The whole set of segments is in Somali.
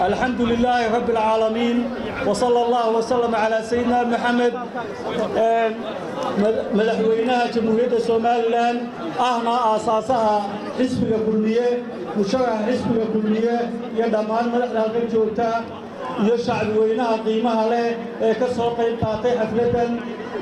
الحمد لله رب العالمين وصلى الله وسلم على سيدنا محمد مدحوينها جمهورية سوماليلاند أهنا أساسها حزب كلية مشرع حزب كلية يدمان مدحنا الجوتا يشعب وينها قيمها له كسر قيم تعطي حفلة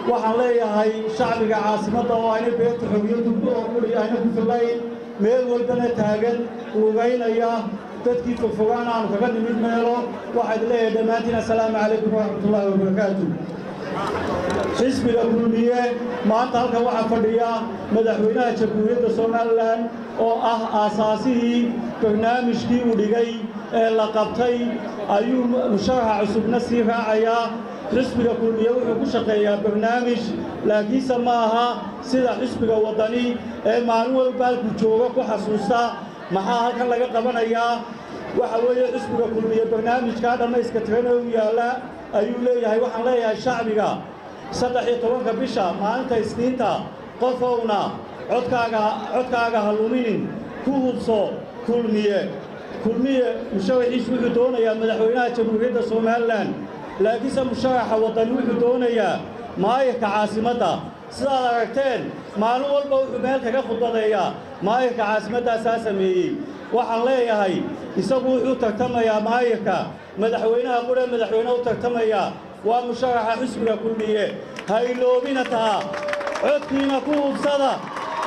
وحليها هاي شعب عاصمة وين بيت حرية وقولي أنا في الليل ميل ولدنا تاجن وبين أياه تذكي فوقنا عن فقد من ميلو واحد ليه دماتنا السلام عليكم ورحمة الله وبركاته. حزب الكلية ما تلقى واحد فرديا مدحوينها جمهورية سوماليلاند أو أساسه برنامج كي ودقي لقبتي أيوم مشرع عصب نسيها عيا حزب الكلية وحكوشة برنامج لكن سماها سيدا حزب الوطني معنوى بالك جوغك وحسوسا maxaa halkan laga qabanayaa waxa weeye xisbiga kulmiye barnaamijka dhamayska tirana uu yaala ayuu leeyahay waxaan leeyahay shacbiga 13 bisha maalinta isniinta qofowna codkaaga haluminin ku hubso kulmiye musharaxiisu wuxuu doonayaa madaxweynaha jamhuuriyadda Soomaaliland laakiin musharaxa wadani wuxuu doonayaa maayirka caasimadda sidaad aragteen maalin walba wuxuu meel kaga khudbadeeyaa maayirka caasimadda saasameeyay waxaan leeyahay isagu wuxuu tartamayaa maayirka madaxweynaha qura madaxweynaha u tartamaya waa musharaxa xisbiga kulmiye hayloobina taa codkiina ku hubsada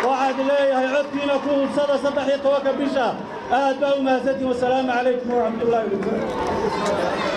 waxaad leeyahay codkiina ku hubsada 13 bisha aad baa u mahadsantiin wassalaamu calaykum waraxmatullaahi wabarakaatuh